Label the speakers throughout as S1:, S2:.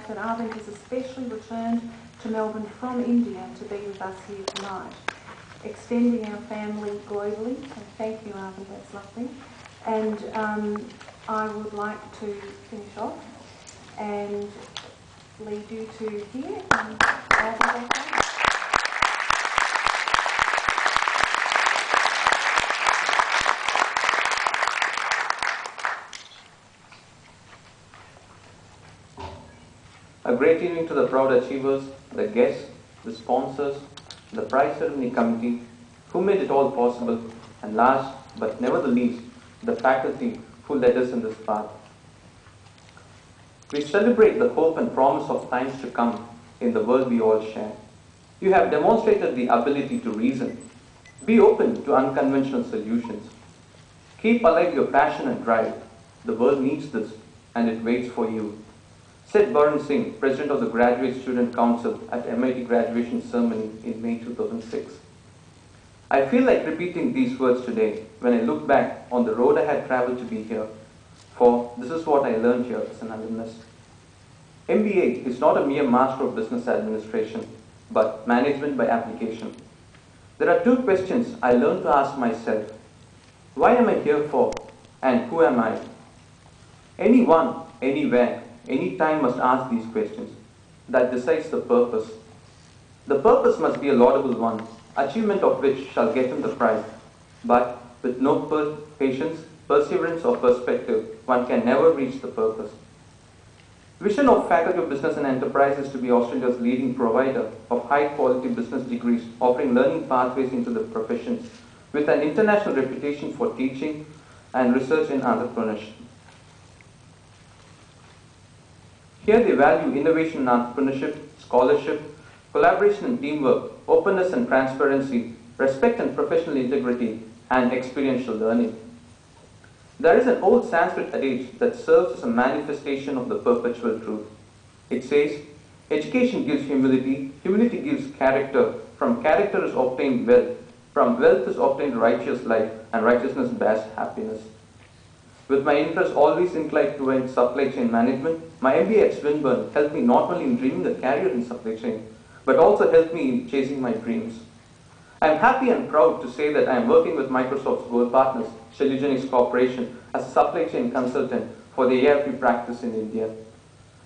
S1: fact that Arvind has especially returned to Melbourne from India to be with us here tonight, extending our family globally. So thank you, Arvind, that's lovely. And I would like to finish off and lead you to here. And Arvind,
S2: A great evening to the proud achievers, the guests, the sponsors, the prize ceremony committee, who made it all possible, and last but never the least, the faculty who led us in this path. We celebrate the hope and promise of times to come in the world we all share. You have demonstrated the ability to reason. Be open to unconventional solutions. Keep alive your passion and drive. The world needs this, and it waits for you. Said Varun Singh, President of the Graduate Student Council at MIT graduation ceremony in May 2006. I feel like repeating these words today when I look back on the road I had traveled to be here, for this is what I learned here as an alumnus. MBA is not a mere Master of Business Administration, but management by application. There are two questions I learned to ask myself. Why am I here for, and who am I? Anyone, anywhere, any time must ask these questions. That decides the purpose. The purpose must be a laudable one, achievement of which shall get him the prize. But with no patience, perseverance or perspective, one can never reach the purpose. Vision of Faculty of Business and Enterprise is to be Australia's leading provider of high-quality business degrees, offering learning pathways into the professions, with an international reputation for teaching and research in entrepreneurship. Here they value innovation in entrepreneurship, scholarship, collaboration and teamwork, openness and transparency, respect and professional integrity, and experiential learning. There is an old Sanskrit adage that serves as a manifestation of the perpetual truth. It says, education gives humility, humility gives character, from character is obtained wealth, from wealth is obtained righteous life, and righteousness bears happiness. With my interest always inclined towards supply chain management, my MBA at Swinburne helped me not only in dreaming a career in supply chain, but also helped me in chasing my dreams. I am happy and proud to say that I am working with Microsoft's gold partners, Shelugenics Corporation, as a supply chain consultant for the ARP practice in India.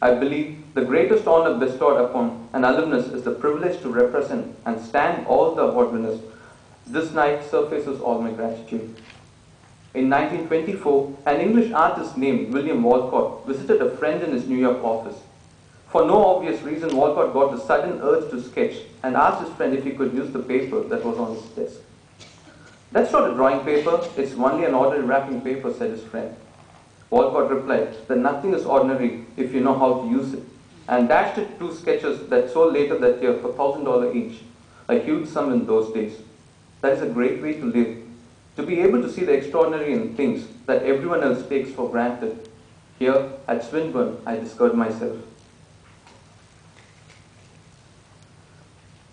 S2: I believe the greatest honor bestowed upon an alumnus is the privilege to represent and stand all the award winners. This night surfaces all my gratitude. In 1924, an English artist named William Walcott visited a friend in his New York office. For no obvious reason, Walcott got the sudden urge to sketch and asked his friend if he could use the paper that was on his desk. "That's not a drawing paper, it's only an ordinary wrapping paper," said his friend. Walcott replied that nothing is ordinary if you know how to use it, and dashed it two sketches that sold later that year for $1,000 each, a huge sum in those days. That is a great way to live, to be able to see the extraordinary in things that everyone else takes for granted. Here at Swinburne, I discovered myself.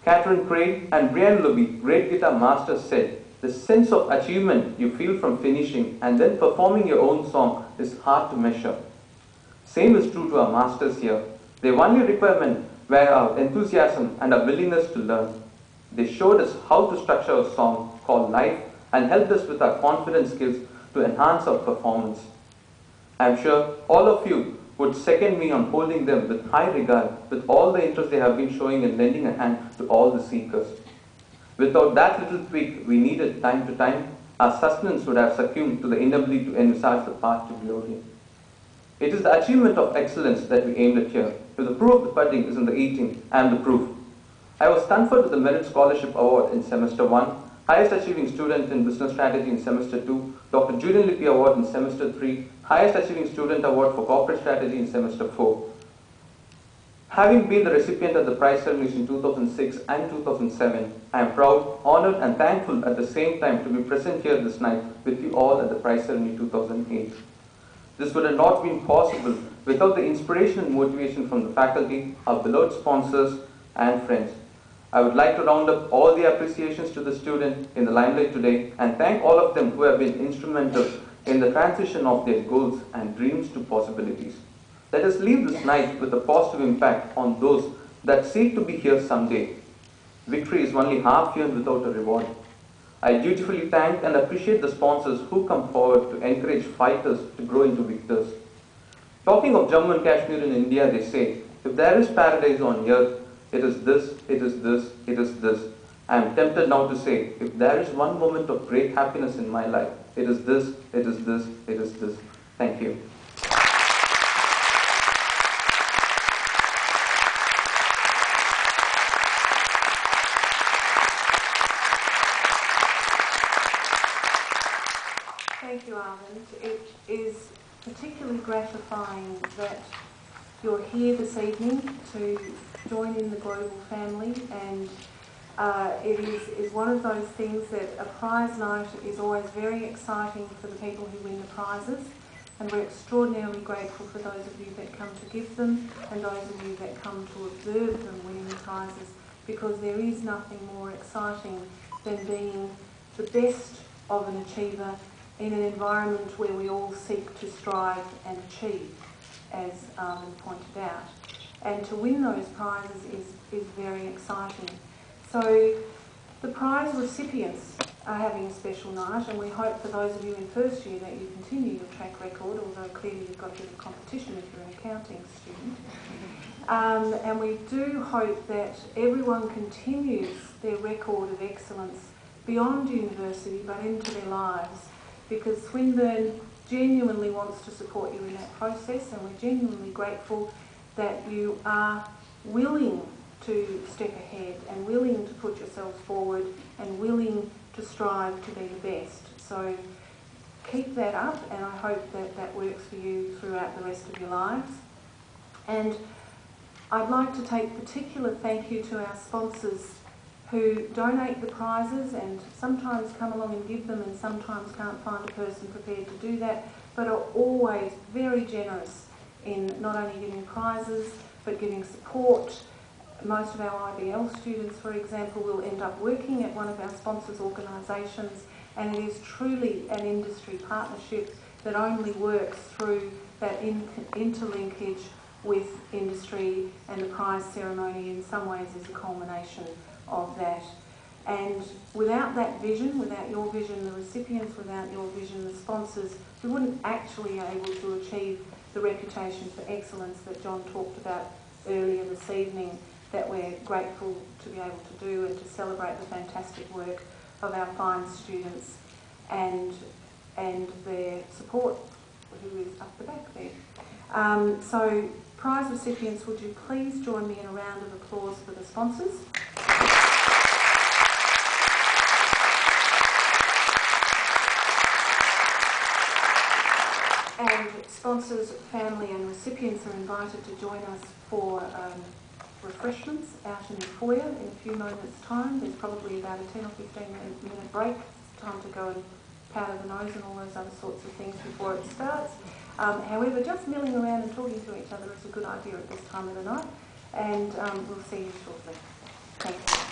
S2: Catherine Craig and Brian Luby, great guitar masters, said, "The sense of achievement you feel from finishing and then performing your own song is hard to measure." Same is true to our masters here. Their only requirement were our enthusiasm and our willingness to learn. They showed us how to structure a song called life and helped us with our confidence skills to enhance our performance. I am sure all of you would second me on holding them with high regard, with all the interest they have been showing in lending a hand to all the seekers. Without that little tweak we needed time to time, our sustenance would have succumbed to the inability to envisage the path to glory. It is the achievement of excellence that we aimed at here. If the proof of the pudding is in the eating, I am the proof. I was conferred with the Merit Scholarship Award in Semester 1, Highest Achieving Student in Business Strategy in Semester 2, Dr. Julian Lippy Award in Semester 3, Highest Achieving Student Award for Corporate Strategy in Semester 4. Having been the recipient of the prize ceremonies in 2006 and 2007, I am proud, honored and thankful at the same time to be present here this night with you all at the prize ceremony 2008. This would have not been possible without the inspiration and motivation from the faculty, our beloved sponsors and friends. I would like to round up all the appreciations to the student in the limelight today and thank all of them who have been instrumental in the transition of their goals and dreams to possibilities. Let us leave this night with a positive impact on those that seek to be here someday. Victory is only half earned without a reward. I dutifully thank and appreciate the sponsors who come forward to encourage fighters to grow into victors. Talking of Jammu and Kashmir in India, they say, if there is paradise on earth, it is this, it is this, it is this. I am tempted now to say, if there is one moment of great happiness in my life, it is this, it is this, it is this. Thank you.
S1: Thank you, Arvind. It is particularly gratifying that you're here this evening to join in the global family, and it is one of those things that a prize night is always very exciting for the people who win the prizes, and we're extraordinarily grateful for those of you that come to give them and those of you that come to observe them winning the prizes, because there is nothing more exciting than being the best of an achiever in an environment where we all seek to strive and achieve, as Arvind pointed out. And to win those prizes is very exciting. So the prize recipients are having a special night, and we hope for those of you in first year that you continue your track record, although clearly you've got a bit of competition if you're an accounting student. And we do hope that everyone continues their record of excellence beyond university but into their lives, because Swinburne genuinely wants to support you in that process, and we're genuinely grateful that you are willing to step ahead and willing to put yourselves forward and willing to strive to be the best. So keep that up, and I hope that that works for you throughout the rest of your lives. And I'd like to take particular thank you to our sponsors who donate the prizes and sometimes come along and give them, and sometimes can't find a person prepared to do that, but are always very generous in not only giving prizes but giving support. Most of our IBL students, for example, will end up working at one of our sponsors' organisations, and it is truly an industry partnership that only works through that interlinkage with industry, and the prize ceremony in some ways is a culmination of that. And without that vision, without your vision, the recipients, without your vision, the sponsors, we wouldn't actually be able to achieve the reputation for excellence that John talked about earlier this evening, that we're grateful to be able to do, and to celebrate the fantastic work of our fine students and their support, who is up the back there. So prize recipients, would you please join me in a round of applause for the sponsors? And sponsors, family and recipients are invited to join us for refreshments out in the foyer in a few moments' time. There's probably about a 10 or 15 minute break. It's time to go and powder the nose and all those other sorts of things before it starts. However, just milling around and talking to each other is a good idea at this time of the night, and we'll see you shortly. Thank you.